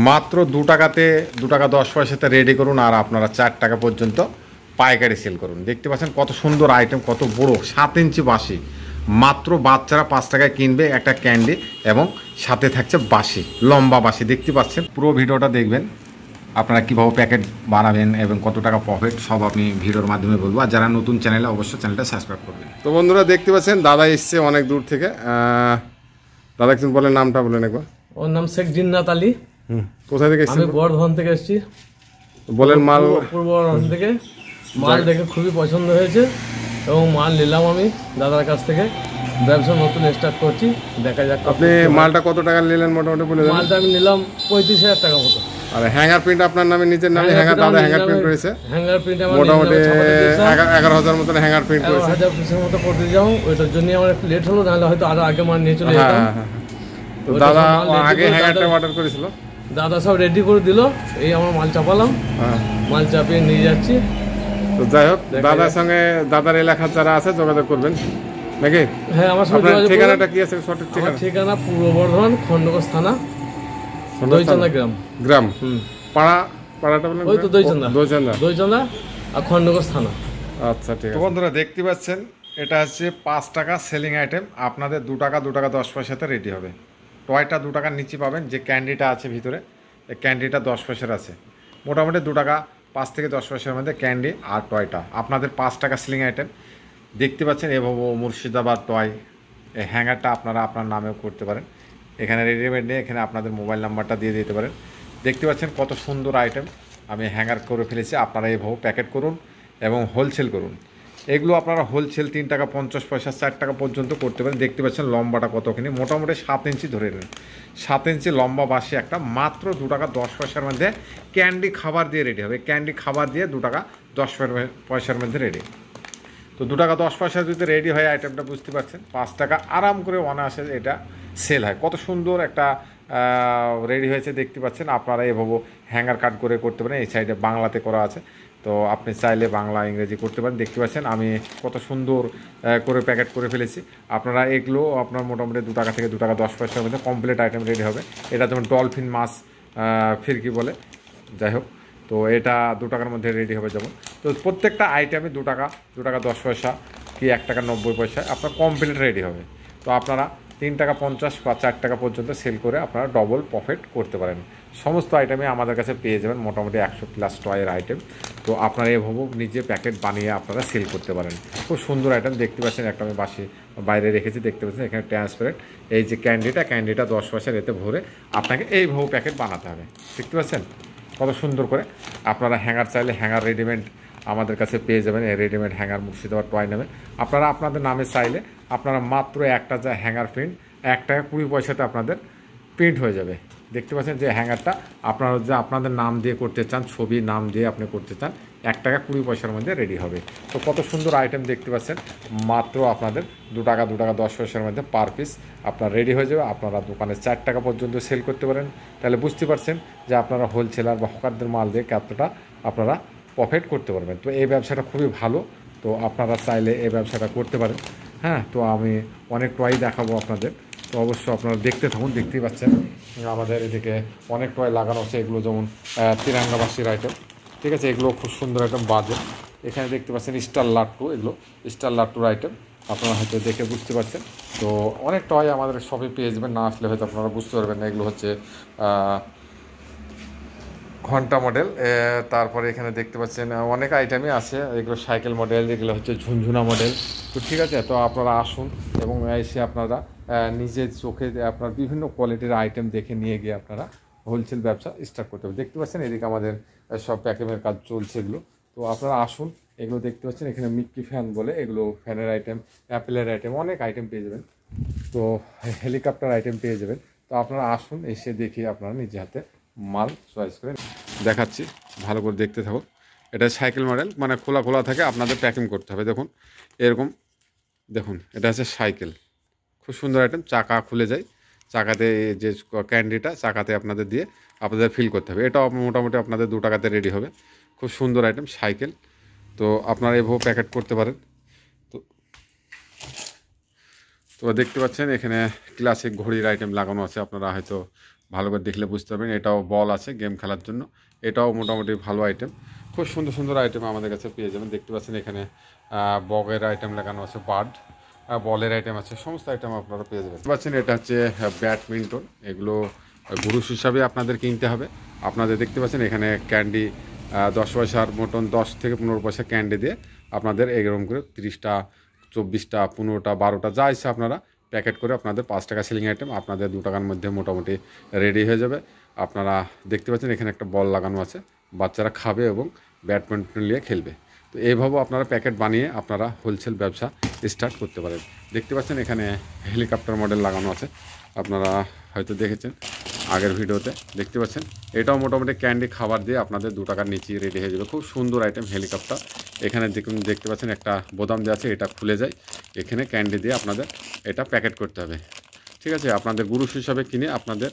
মাত্র 2 টাকাতে 2 টাকা 10 পয়সাতে রেডি করুন আর আপনারা 4 টাকা পর্যন্ত পাইকারি সেল করুন। দেখতে পাচ্ছেন কত সুন্দর আইটেম, কত বড় 7 ইঞ্চি বাঁশি। মাত্র বাচ্চারা 5 টাকায় কিনবে একটা ক্যান্ডি এবং সাথে থাকছে বাঁশি, লম্বা বাঁশি। দেখতে পাচ্ছেন, পুরো ভিডিওটা দেখবেন আপনারা কীভাবে প্যাকেট বানাবেন এবং কত টাকা প্রফিট সব আমি ভিডিওর মাধ্যমে বলবো। আর যারা নতুন চ্যানেলে অবশ্যই চ্যানেলটা সাবস্ক্রাইব করবেন। তো বন্ধুরা দেখতে পাচ্ছেন দাদা এসছে অনেক দূর থেকে। দাদা একজন বলেন, নামটা বলেন একবার। ওর নাম শেখ জিন্নাত আলী। কোথায় থেকে এসেছেন? আমি বর্ধমান থেকে এসেছি। বলেন মাল। পূর্ব বর্ধমান থেকে। মাল দেখে খুবই পছন্দ হয়েছে এবং মাল নিলাম আমি দাদার কাছ থেকে। ব্যবসা নতুন স্টার্ট করছি, দেখা যাক। আপনি মালটা কত টাকা নিলেন মোটামুটি বলে দেন? মালটা আমি নিলাম 35,000 টাকা মতো। আর হ্যাঙ্গার প্রিন্ট আপনার নামে, নিজের নামে হ্যাঙ্গার, দাদা হ্যাঙ্গার প্রিন্ট করেছে। হ্যাঙ্গার প্রিন্ট আমার মোটামুটি 11,000 মতন হ্যাঙ্গার প্রিন্ট করেছে। 1000 পিসের মতো করতে যাও, ওইটার জন্য আমার একটু লেট হলো, নাহলে হয়তো আরো আগে মাল নিয়ে চলে যেতাম। তো দাদা আগে হ্যাঙ্গারটা অর্ডার করেছিল, দাদা সব রেডি করে দিল। এই আমার মাল চাপালাম, মাল চাপিয়ে নিয়ে যাচ্ছি। তো যাই হোক, দাদার সঙ্গে দাদার এলাকার যারা আছে যোগাযোগ করবেন নাকি? হ্যাঁ, আমার সঙ্গে যোগাযোগ। ঠিকানাটা কি আছে? সঠিক ঠিকানা পূর্ব বর্ধমান খণ্ডঘোষ থানা, দইচান্দা গ্রাম। পাড়াটা বলেন। ওই তো দইচান্দা আর খণ্ডঘোষ থানা। আচ্ছা, ঠিক আছে। বন্ধুরা দেখতে পাচ্ছেন, এটা হচ্ছে 5 টাকা সেলিং আইটেম। আপনাদের 2 টাকা 10 পয়সাতে রেডি হবে। টয়টা 2 টাকার নিচে পাবেন। যে ক্যান্ডিটা আছে ভিতরে, এই ক্যান্ডিটা 10 পয়সার আছে। মোটামুটি 2 টাকা 5 থেকে 10 পয়সার মধ্যে ক্যান্ডি আর টয়টা আপনাদের 5 টাকা সেলিং আইটেম। দেখতে পাচ্ছেন এভাবে মুর্শিদাবাদ টয়। এই হ্যাঙ্গারটা আপনারা আপনার নামেও করতে পারেন। এখানে রেডিমেড নিয়ে এখানে আপনাদের মোবাইল নাম্বারটা দিয়ে দিতে পারেন। দেখতে পাচ্ছেন কত সুন্দর আইটেম আমি হ্যাঙ্গার করে ফেলেছি। আপনারা এইভাবে প্যাকেট করুন এবং হোলসেল করুন। এগুলো আপনারা হোলসেল 3 টাকা 50 পয়সা 4 টাকা পর্যন্ত করতে পারেন। দেখতে পাচ্ছেন লম্বাটা কতখানি, মোটামুটি 7 ইঞ্চি ধরে নেন। 7 ইঞ্চি লম্বা বাঁশি একটা, মাত্র 2 টাকা 10 পয়সার মধ্যে ক্যান্ডি খাবার দিয়ে রেডি হবে। ক্যান্ডি খাবার দিয়ে 2 টাকা 10 পয়সার মধ্যে রেডি। তো 2 টাকা 10 পয়সা যদি রেডি হয় আইটেমটা, বুঝতে পারছেন 5 টাকা আরাম করে অনায়াসে এটা সেল হয়। কত সুন্দর একটা রেডি হয়েছে দেখতে পাচ্ছেন। আপনারা এভাবে হ্যাঙ্গার কাট করে করতে পারেন। এই সাইডে বাংলাতে করা আছে, তো আপনি চাইলে বাংলা ইংরেজি করতে পারেন। দেখতে পাচ্ছেন আমি কত সুন্দর করে প্যাকেট করে ফেলেছি। আপনারা এগুলো আপনার মোটামুটি 2 টাকা থেকে 2 টাকা 10 পয়সার মধ্যে কমপ্লিট আইটেম রেডি হবে। এটা যেমন ডলফিন মাছ ফিরকি বলে, যাই হোক। তো এটা 2 টাকার মধ্যে রেডি হবে যেমন। তো প্রত্যেকটা আইটেমে 2 টাকা 10 পয়সা কি 1 টাকা 90 পয়সা আপনার কমপ্লিট রেডি হবে। তো আপনারা 3 টাকা 50 বা 4 টাকা পর্যন্ত সেল করে আপনারা ডবল প্রফিট করতে পারেন। সমস্ত আইটেমে আমাদের কাছে পেয়ে যাবেন মোটামুটি 100+ টয়ের আইটেম। তো আপনারা এভাবে নিজে প্যাকেট বানিয়ে আপনারা সেল করতে পারেন। খুব সুন্দর আইটেম দেখতে পাচ্ছেন। একটা আমি বাসি বাইরে রেখেছি, দেখতে পাচ্ছেন এখানে ট্রান্সপারেন্ট। এই যে ক্যান্ডিটা 10 পয়সার এতে ভরে আপনাকে এইভাবে প্যাকেট বানাতে হবে। দেখতে পাচ্ছেন কত সুন্দর করে। আপনারা হ্যাঙ্গার চাইলে হ্যাঙ্গার রেডিমেড আমাদের কাছে পেয়ে যাবেন। এই রেডিমেড হ্যাঙ্গার মুর্শিদাবাদ টয় নামে। আপনারা আপনাদের নামে চাইলে আপনারা মাত্র একটা যা হ্যাঙ্গার প্রিন্ট 1 টাকা 20 পয়সাতে আপনাদের প্রিন্ট হয়ে যাবে। দেখতে পাচ্ছেন যে হ্যাঙ্গারটা আপনারা যে আপনাদের নাম দিয়ে করতে চান, ছবি নাম দিয়ে আপনি করতে চান, 1 টাকা 20 পয়সার মধ্যে রেডি হবে। তো কত সুন্দর আইটেম দেখতে পাচ্ছেন। মাত্র আপনাদের 2 টাকা 10 পয়সার মধ্যে পার পিস আপনার রেডি হয়ে যাবে। আপনারা দোকানে 4 টাকা পর্যন্ত সেল করতে পারেন। তাহলে বুঝতে পারছেন যে আপনারা হোলসেলার বা হকারদের মাল দিয়ে কতটা আপনারা প্রফিট করতে পারবেন। তো এই ব্যবসাটা খুবই ভালো। তো আপনারা চাইলে এই ব্যবসাটা করতে পারেন। হ্যাঁ, তো আমি অনেক টয় দেখাবো আপনাদের। তো অবশ্যই আপনারা দেখতে থাকুন। দেখতেই পাচ্ছেন আমাদের এদিকে অনেক টয় লাগানো আছে। এগুলো যেমন তিরাঙ্গাবাসীর আইটেম, ঠিক আছে। এগুলো খুব সুন্দর আইটেম বাজে। এখানে দেখতে পাচ্ছেন স্টার লাট্টু, এগুলো স্টার লাট্টুর আইটেম। আপনারা হয়তো দেখে বুঝতে পারছেন। তো অনেক টয় আমাদের শপে পেয়ে যাবেন, না আসলে হয়তো আপনারা বুঝতে পারবেন না। এগুলো হচ্ছে ঘন্টা মডেল। তারপরে এখানে দেখতে পাচ্ছেন অনেক আইটেমই আছে। এগুলো সাইকেল মডেল, এগুলো হচ্ছে ঝুনঝুনা মডেল। তো ঠিক আছে, তো আপনারা আসুন এবং এসে আপনারা নিজের চোখে আপনার বিভিন্ন কোয়ালিটির আইটেম দেখে নিয়ে গিয়ে আপনারা হোলসেল ব্যবসা স্টার্ট করতে হবে। দেখতে পাচ্ছেন এদিকে আমাদের সব প্যাকেমের কাজ চলছে এগুলো। তো আপনারা আসুন, এগুলো দেখতে পাচ্ছেন এখানে মিক্কি ফ্যান বলে, এগুলো ফ্যানের আইটেম, অ্যাপেলের আইটেম, অনেক আইটেম পেয়ে যাবেন। তো হেলিকপ্টার আইটেম পেয়ে যাবেন। তো আপনারা আসুন, এসে দেখি আপনারা নিজে হাতে মাল চয়েস করে দেখাচ্ছি। ভালো করে দেখতে থাকুন। এটা সাইকেল মডেল, মানে খোলা খোলা থাকে, আপনাদের প্যাকিং করতে হবে। দেখুন এরকম, দেখুন এটা হচ্ছে সাইকেল, খুব সুন্দর আইটেম। চাকা খুলে যায়, চাকাতে যে ক্যান্ডিটা চাকাতে আপনাদের দিয়ে আপনাদের ফিল করতে হবে। এটাও মোটামুটি আপনাদের 2 টাকাতে রেডি হবে। খুব সুন্দর আইটেম সাইকেল। তো আপনারা এভাবে প্যাকেট করতে পারেন। তো দেখতে পাচ্ছেন এখানে ক্লাসিক ঘড়ির আইটেম লাগানো আছে। আপনারা হয়তো ভালো করে দেখলে বুঝতে পারবেন। এটাও বল আছে গেম খেলার জন্য, এটাও মোটামুটি ভালো আইটেম। খুব সুন্দর সুন্দর আইটেম আমাদের কাছে পেয়ে যাবেন। দেখতে পাচ্ছেন এখানে বগের আইটেম লাগানো আছে, বার্ড বলের আইটেম আছে, সমস্ত আইটেম আপনারা পেয়ে যাবেন। দেখতে পাচ্ছেন এটা হচ্ছে ব্যাডমিন্টন, এগুলো গ্রুস হিসাবে আপনাদের কিনতে হবে। আপনাদের দেখতে পাচ্ছেন এখানে ক্যান্ডি 10 পয়সার মতন 10 থেকে 15 পয়সা ক্যান্ডি দিয়ে আপনাদের এরকম করে 30টা 24টা 15টা 12টা যা ইচ্ছা আপনারা প্যাকেট করে আপনাদের 5 টাকা সেলিং আইটেম আপনাদের 2 টাকার মধ্যে মোটামুটি রেডি হয়ে যাবে। আপনারা দেখতে পাচ্ছেন এখানে একটা বল লাগানো আছে, বাচ্চারা খাবে এবং ব্যাডমিন্টন নিয়ে খেলবে। তো এইভাবেও আপনারা প্যাকেট বানিয়ে আপনারা হোলসেল ব্যবসা স্টার্ট করতে পারেন। দেখতে পাচ্ছেন এখানে হেলিকপ্টার মডেল লাগানো আছে, আপনারা হয়তো দেখেছেন আগের ভিডিওতে। দেখতে পাচ্ছেন এটাও মোটামুটি ক্যান্ডি খাবার দিয়ে আপনাদের 2 টাকার নিচেই রেডি হয়ে যাবে। খুব সুন্দর আইটেম হেলিকপ্টার। এখানে দেখুন দেখতে পাচ্ছেন একটা বোতাম দেওয়া আছে, এটা খুলে যায়, এখানে ক্যান্ডি দিয়ে আপনাদের এটা প্যাকেট করতে হবে। ঠিক আছে, আপনাদের গ্রুস হিসাবে কিনে আপনাদের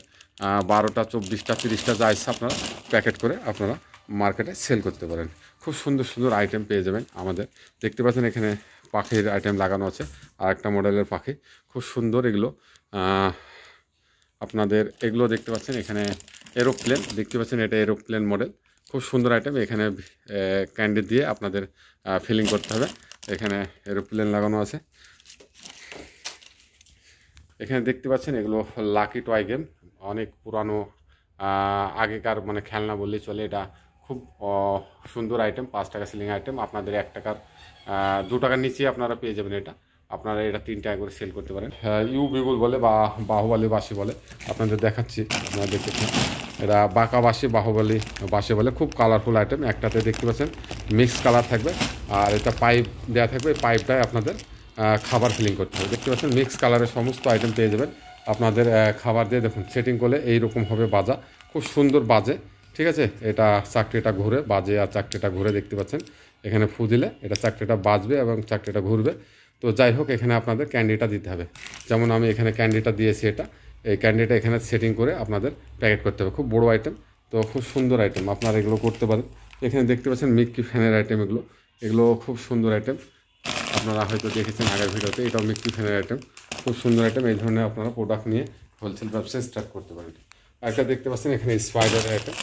12টা 24টা 30টা যা ইচ্ছা আপনারা প্যাকেট করে আপনারা মার্কেটে সেল করতে পারেন। খুব সুন্দর সুন্দর আইটেম পেয়ে যাবেন আমাদের। দেখতে পাচ্ছেন এখানে পাখির আইটেম লাগানো আছে, আর একটা মডেলের পাখি খুব সুন্দর এগুলো। আপনাদের এগুলো দেখতে পাচ্ছেন এখানে এরোপ্লেন, দেখতে পাচ্ছেন এটা এরোপ্লেন মডেল, খুব সুন্দর আইটেম। এখানে ক্যান্ডি দিয়ে আপনাদের ফিলিং করতে হবে। এখানে এরোপ্লেন লাগানো আছে। এখানে দেখতে পাচ্ছেন এগুলো লাকি টয় গেম, অনেক পুরানো আগেকার মানে খেলনা বললেই চলে। এটা খুব সুন্দর আইটেম, 5 টাকা সেলিং আইটেম। আপনাদের 1 টাকার 2 টাকার নিচে আপনারা পেয়ে যাবেন এটা। আপনারা এটা 3 টাকা করে সেল করতে পারেন। ইউ বিগুল বলে বা বাহুবলী বাসি বলে, আপনাদের দেখাচ্ছি, আপনারা দেখতেছেন এটা বাঁকাবাসি বাহুবলী বাসি বলে। খুব কালারফুল আইটেম, একটাতে দেখতে পাচ্ছেন মিক্স কালার থাকবে, আর এটা পাইপ দেওয়া থাকবে, পাইপটায় আপনাদের খাবার ফিলিং করতে হবে। দেখতে পাচ্ছেন মিক্স কালারের সমস্ত আইটেম পেয়ে যাবেন আপনাদের খাবার দিয়ে। দেখুন সেটিং করলে এইরকম হবে বাজা, খুব সুন্দর বাজে। ঠিক আছে, এটা চাকরিটা ঘুরে বাজে, আর চাকরিটা ঘুরে দেখতে পাচ্ছেন এখানে ফু দিলে এটা চাকরিটা বাজবে এবং চাকরিটা ঘুরবে। তো যাই হোক এখানে আপনাদের ক্যান্ডিটা দিতে হবে। যেমন আমি এখানে ক্যান্ডিটা দিয়েছি, এটা এই ক্যান্ডিটা এখানে সেটিং করে আপনাদের প্যাকেট করতে হবে। খুব বড় আইটেম, তো খুব সুন্দর আইটেম, আপনারা এগুলো করতে পারেন। এখানে দেখতে পাচ্ছেন মিক্কি ফ্যানের আইটেম, এগুলো খুব সুন্দর আইটেম, আপনারা হয়তো দেখেছেন আগের ভিডিওতে। এটাও মিক্কি ফ্যানের আইটেম, খুব সুন্দর আইটেম। এই ধরনের আপনারা প্রোডাক্ট নিয়ে হোলসেল ব্যবসা স্টার্ট করতে পারেন। একটা দেখতে পাচ্ছেন এখানে স্পাইডারের আইটেম,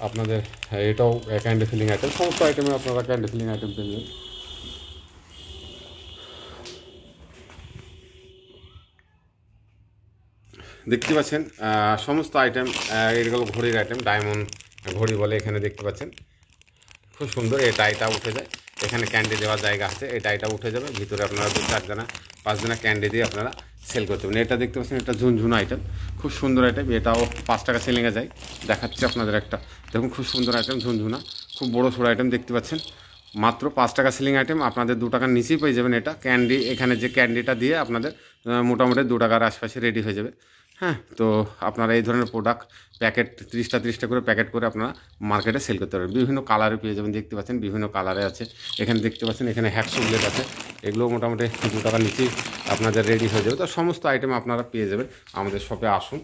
আপনাদের এটাও ক্যান্ডি ফিলিং আইটেম। সমস্ত আইটেমে আপনারা ক্যান্ডি ফিলিং আইটেম পেয়ে যাবেন। দেখতে পাচ্ছেন সমস্ত আইটেম, এগুলো ঘড়ির আইটেম, ডায়মন্ড ঘড়ি বলে। এখানে দেখতে পাচ্ছেন খুব সুন্দর, এই ডাইটা উঠে যায়, এখানে ক্যান্ডি দেওয়ার জায়গা আছে, এই ডাইটা উঠে যাবে, ভিতরে আপনারা 2-4 দানা 5 দানা ক্যান্ডি দিয়ে আপনারা সেল করতে পারেন। এটা দেখতে পাচ্ছেন এটা ঝুনঝুনা আইটেম, খুব সুন্দর আইটেম। এটাও 5 টাকা সেলিংয়ে যায়, দেখাচ্ছি আপনাদের একটা। দেখুন খুব সুন্দর আইটেম, ঝুনঝুনা, খুব বড়ো সড়ো আইটেম। দেখতে পাচ্ছেন মাত্র 5 টাকা সেলিং আইটেম, আপনাদের 2 টাকার নিচেই পেয়ে যাবেন এটা। ক্যান্ডি এখানে যে ক্যান্ডিটা দিয়ে আপনাদের মোটামুটি 2 টাকার আশপাশে রেডি হয়ে যাবে। হ্যাঁ, তো আপনারা এই ধরনের প্রোডাক্ট প্যাকেট 30টা করে প্যাকেট করে আপনারা মার্কেটে সেল করতে পারবেন। বিভিন্ন কালারে পেয়ে যাবেন, দেখতে পাচ্ছেন বিভিন্ন কালারে আছে। এখানে দেখতে পাচ্ছেন এখানে হ্যাকসো ব্লেড আছে, এগুলো মোটামুটি 2 টাকার নিচেই আপনাদের রেডি হয়ে যাবে। তো সমস্ত আইটেম আপনারা পেয়ে যাবেন আমাদের শপে, আসুন।